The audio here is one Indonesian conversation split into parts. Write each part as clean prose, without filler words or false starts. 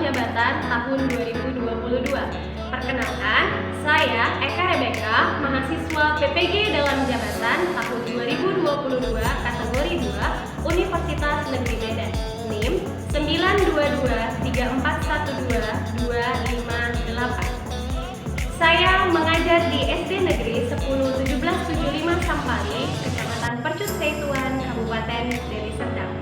jabatan tahun 2022. Perkenalkan, saya Eka Rebeka, mahasiswa PPG dalam jabatan tahun 2022 kategori 2 Universitas Negeri Medan. NIM 92234122558. Saya mengajar di SD Negeri 101775 Sampali, Kecamatan Percut Seituan, Kabupaten Deli Serdang.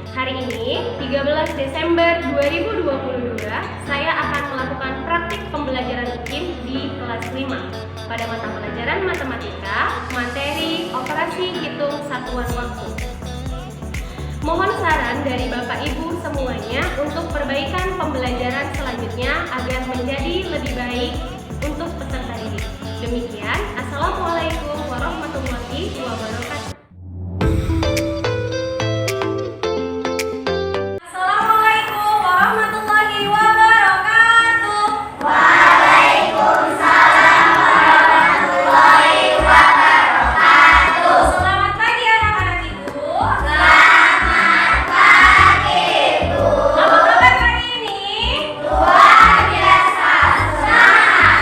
Hari ini, 13 Desember 2022, saya akan melakukan praktik pembelajaran IKIM di kelas 5 pada mata pelajaran matematika, materi operasi hitung satuan waktu. Mohon saran dari Bapak Ibu semuanya untuk perbaikan pembelajaran selanjutnya agar menjadi lebih baik untuk peserta didik. Demikian, Assalamualaikum warahmatullahi wabarakatuh. Assalamualaikum warahmatullahi wabarakatuh. Waalaikumsalam warahmatullahi wabarakatuh. Selamat pagi anak-anak Ibu. Selamat pagi, Bu. Apa kabar hari ini? Luar biasa, semangat.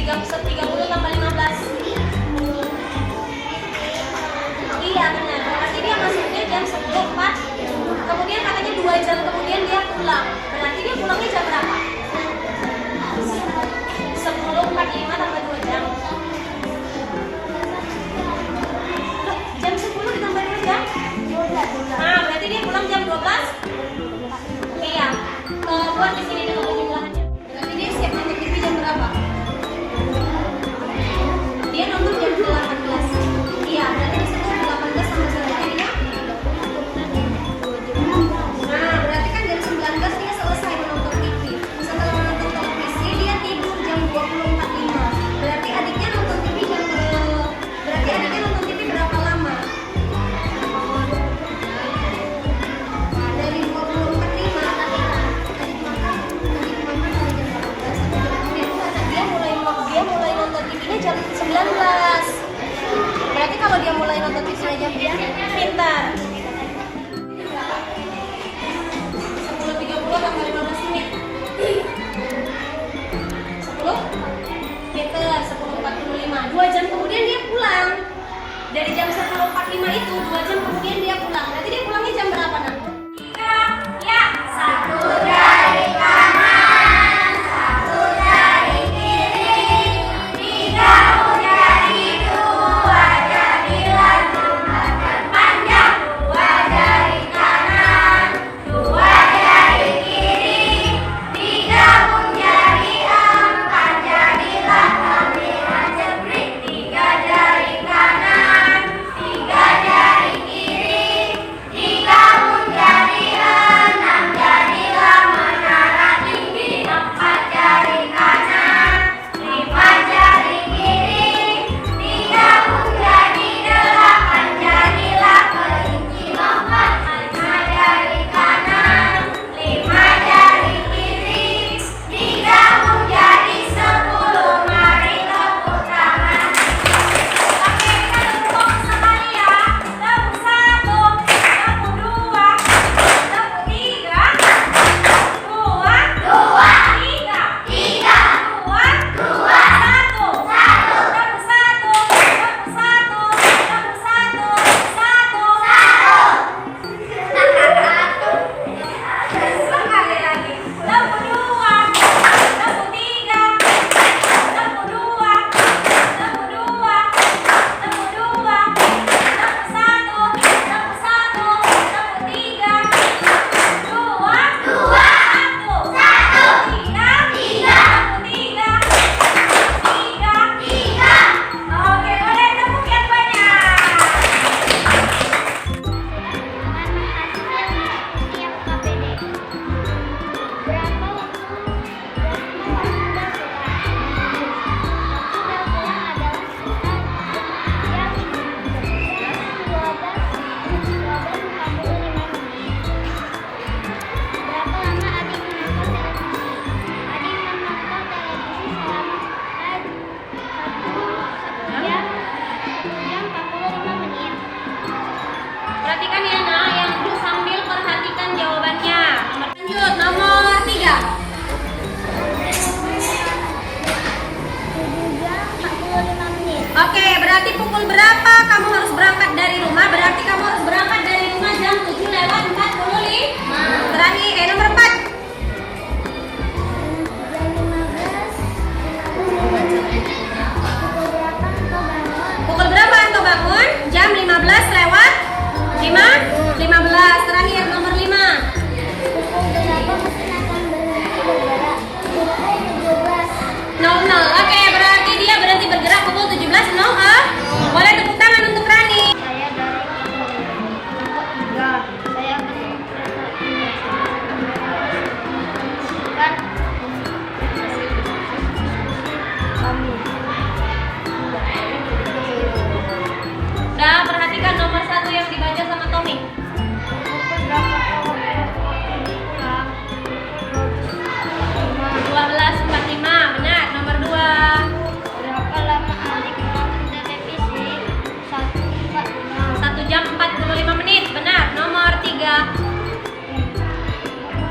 30 tambah 15. Iya benar. Berarti dia masuknya jam 10.04. Kemudian katanya 2 jam kemudian dia pulang. Berarti dia pulangnya jam berapa? 10.45 tambah 2 jam. Loh, jam 10 ditambah 2 jam? Nah, berarti dia pulang jam 12? Iya. Buat di sini dengan penjumlahannya. Berarti dia siap nonton TV jam berapa? Dia nonton jam 18. Iya, berarti di situ 18 sama selanjutnya. Nah, berarti kan jam 19 dia selesai menonton TV. Setelah menonton televisi dia tidur jam 20.45. Berarti adiknya nonton TV berapa lama? Dari 20.45 dia mulai nonton TV-nya jam 19. Berarti kalau dia mulai nonton TV-nya jam pintar. 10.30 tambah 15 menit. 10? Pintar, 10.45. 2 jam kemudian dia pulang. Dari jam 10.45 itu 2 jam kemudian dia pulang. Berarti dia pulangnya jam berapa, Nak? Ya, 1 dari kanan, 1 dari kiri, 3 menjadi 2, jadilah jumlahkan panjang. 2 dari kanan, 2 dari kiri, 3 menjadi 4, jadilah tampilan jeprik. 3 dari kanan, 3 dari kiri, 3 menjadi 6, jadilah menara tinggi. 4 jari kanan, 5 jari kiri, 3 menjadi 8, jadilah kelinci lompat. 5 jari kanan, 5 jari kiri, 3 menjadi 10. Mari tepuk tangan. Oke, kita tepuk sekali ya. Tepuk 1, tepuk 2, tepuk 3, 2, 3, 3, 2, 1, 1, tepuk 1, tepuk 1, tepuk 1, 1. Sekali lagi. Tepuk 2, tepuk 3, tepuk 2, tepuk 2, tepuk 2, tepuk 1, tepuk 1, tepuk 3, 2, 1, 3, 3, 3. Oke, boleh tepuk yang banyak. Mana hasil tiap KPD? Berapa waktu pulang adalah sekitar jam 12.45 menit. Berapa lama adik menonton televisi? Adik menonton televisi selama 1 jam 45 menit. Perhatikan ya, Nak, yang sambil perhatikan jawabannya. Lanjut, nomor 3. 7 jam 45 menit. Oke, berarti pukul berapa kamu harus berangkat dari rumah? Berarti kamu harus berangkat dari rumah jam 7:45. Terakhir, nomor 4. Jam 15. Pukul berapa engkau bangun? Pukul berapa Anda bangun? Jam 15. Terakhir, nomor 5. Pukul berapa mesin akan berhenti bergerak? Pukul 17. 00. Oke, berarti dia berhenti bergerak pukul 17.00. Boleh tepuk tangan untuk Rani. Saya dari kelompok 3. Saya kan kami. Udah, perhatikan nomor 1 yang dibaca sama Tommy. Pukul berapa kau pulang? 12.45. Benar. Nomor 2. Berapa lama adik menonton televisi? 1:45. 1 jam 45 menit. Benar. Nomor 3.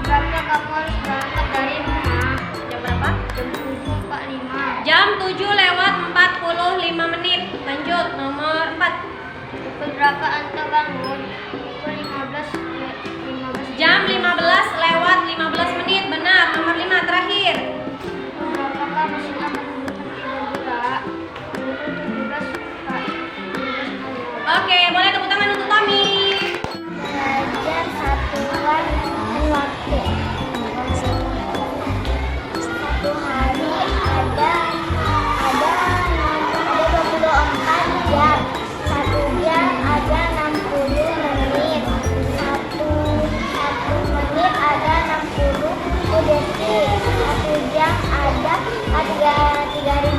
Berapa kamu harus berangkat dari rumah? Jam berapa? Jam 7.45. Jam 7:45 menit. Lanjut, nomor 4. Pukul berapa Anta bangun? Pukul 15. Jam 15:15 menit. Benar, nomor 5 terakhir. Pukul berapakah mesin akan bergerak? Pukul 17 Pak. 17.00. Oke, boleh tepuk tangan untuk Tommy. Belajar satuan waktu. Satu hari ada 24 jam. Satu jam ada 60 menit. Satu menit ada 60 detik. Satu jam ada 3000